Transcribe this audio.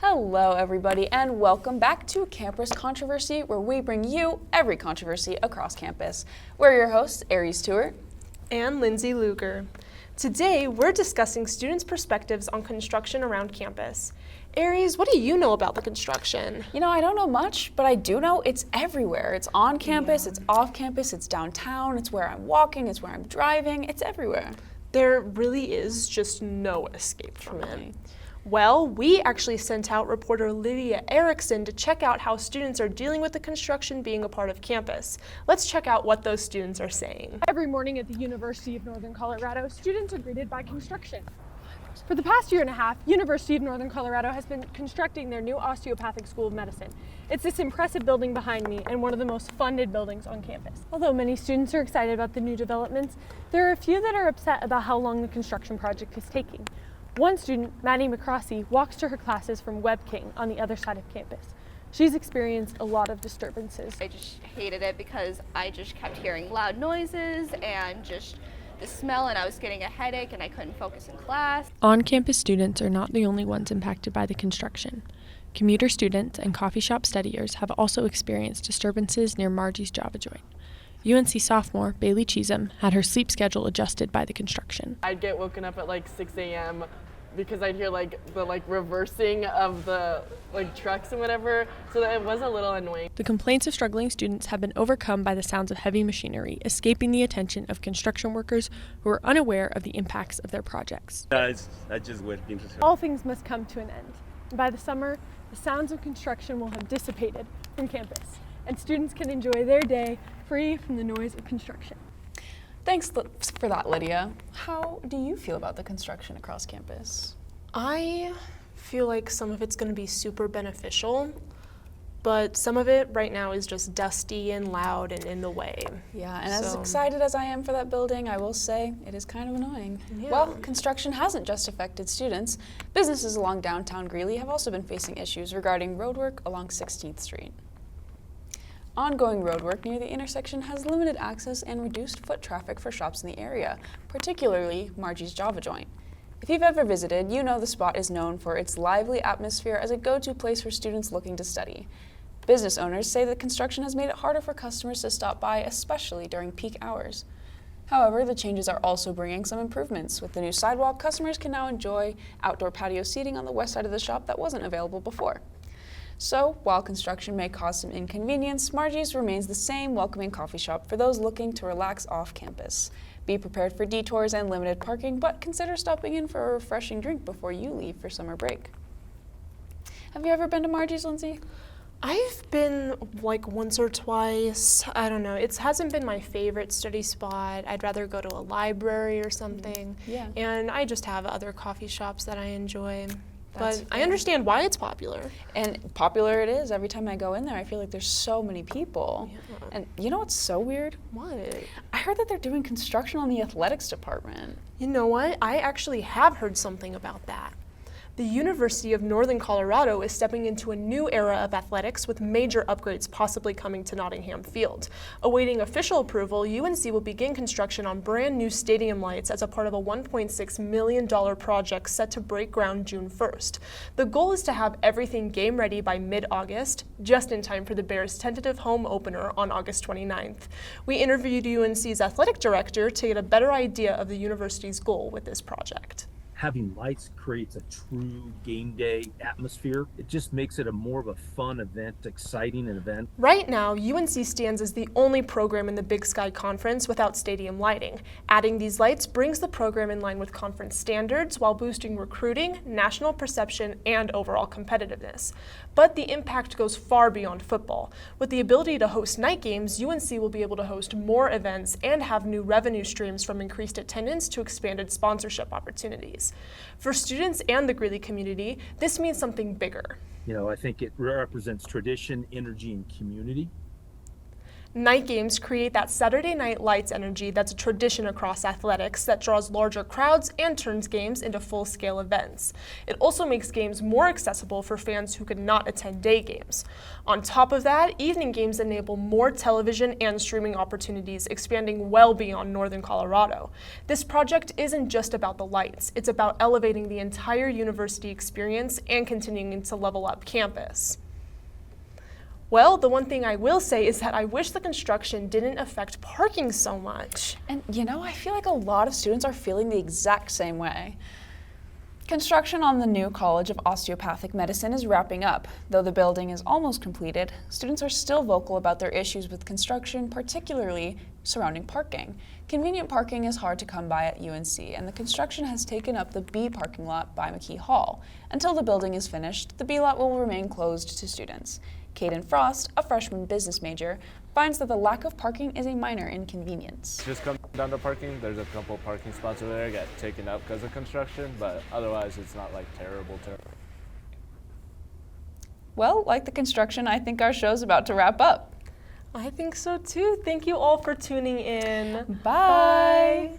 Hello everybody and welcome back to Campus Controversy, where we bring you every controversy across campus. We're your hosts, Aries Tuoart and Lindsay Luger. Today we're discussing students' perspectives on construction around campus. Aries, what do you know about the construction? You know, I don't know much, but I do know it's everywhere. It's on campus, It's off campus, it's downtown, it's where I'm walking, it's where I'm driving, it's everywhere. There really is just no escape from it. Well, we actually sent out reporter Lydia Ericson to check out how students are dealing with the construction being a part of campus. Let's check out what those students are saying. Every morning at the University of Northern Colorado, students are greeted by construction. For the past year and a half, University of Northern Colorado has been constructing their new Osteopathic School of Medicine. It's this impressive building behind me and one of the most funded buildings on campus. Although many students are excited about the new developments, there are a few that are upset about how long the construction project is taking. One student, Maddie McCrossy, walks to her classes from Web King on the other side of campus. She's experienced a lot of disturbances. I just hated it because I just kept hearing loud noises and just the smell, and I was getting a headache and I couldn't focus in class. On-campus students are not the only ones impacted by the construction. Commuter students and coffee shop studiers have also experienced disturbances near Margie's Java joint. UNC sophomore Bailey Cheesem had her sleep schedule adjusted by the construction. I'd get woken up at like 6 a.m. because I'd hear the reversing of the trucks and whatever, so that it was a little annoying. The complaints of struggling students have been overcome by the sounds of heavy machinery escaping the attention of construction workers who are unaware of the impacts of their projects. I just went into All things must come to an end. And by the summer, the sounds of construction will have dissipated from campus, and students can enjoy their day free from the noise of construction. Thanks for that, Lydia. How do you feel about the construction across campus? I feel like some of it's going to be super beneficial, but some of it right now is just dusty and loud and in the way. Yeah, and as excited as I am for that building, I will say it is kind of annoying. Yeah. Well, construction hasn't just affected students. Businesses along downtown Greeley have also been facing issues regarding roadwork along 16th Street. Ongoing roadwork near the intersection has limited access and reduced foot traffic for shops in the area, particularly Margie's Java joint. If you've ever visited, you know the spot is known for its lively atmosphere as a go-to place for students looking to study. Business owners say that construction has made it harder for customers to stop by, especially during peak hours. However, the changes are also bringing some improvements. With the new sidewalk, customers can now enjoy outdoor patio seating on the west side of the shop that wasn't available before. So, while construction may cause some inconvenience, Margie's remains the same welcoming coffee shop for those looking to relax off campus. Be prepared for detours and limited parking, but consider stopping in for a refreshing drink before you leave for summer break. Have you ever been to Margie's, Lindsay? I've been once or twice. I don't know. It hasn't been my favorite study spot. I'd rather go to a library or something. Yeah. And I just have other coffee shops that I enjoy. That's But fair. I understand why it's popular. And popular it is. Every time I go in there, I feel like there's so many people. Yeah. And you know what's so weird? What? I heard that they're doing construction on the athletics department. You know what? I actually have heard something about that. The University of Northern Colorado is stepping into a new era of athletics with major upgrades possibly coming to Nottingham Field. Awaiting official approval, UNC will begin construction on brand new stadium lights as a part of a $1.6 million project set to break ground June 1st. The goal is to have everything game ready by mid-August, just in time for the Bears' tentative home opener on August 29th. We interviewed UNC's athletic director to get a better idea of the university's goal with this project. Having lights creates a true game day atmosphere. It just makes it more of a fun event, exciting an event. Right now, UNC stands as the only program in the Big Sky Conference without stadium lighting. Adding these lights brings the program in line with conference standards while boosting recruiting, national perception, and overall competitiveness. But the impact goes far beyond football. With the ability to host night games, UNC will be able to host more events and have new revenue streams from increased attendance to expanded sponsorship opportunities. For students and the Greeley community, this means something bigger. You know, I think it represents tradition, energy, and community. Night games create that Saturday Night Lights energy that's a tradition across athletics that draws larger crowds and turns games into full-scale events. It also makes games more accessible for fans who could not attend day games. On top of that, evening games enable more television and streaming opportunities, expanding well beyond northern Colorado. This project isn't just about the lights, it's about elevating the entire university experience and continuing to level up campus. Well, the one thing I will say is that I wish the construction didn't affect parking so much. And you know, I feel like a lot of students are feeling the exact same way. Construction on the new College of Osteopathic Medicine is wrapping up. Though the building is almost completed, students are still vocal about their issues with construction, particularly surrounding parking. Convenient parking is hard to come by at UNC, and the construction has taken up the B parking lot by McKee Hall. Until the building is finished, the B lot will remain closed to students. Caden Frost, a freshman business major, finds that the lack of parking is a minor inconvenience. Just come down to parking. There's a couple parking spots over there that get taken up because of construction, but otherwise it's not like terrible. Well, like the construction, I think our show's about to wrap up. I think so too. Thank you all for tuning in. Bye.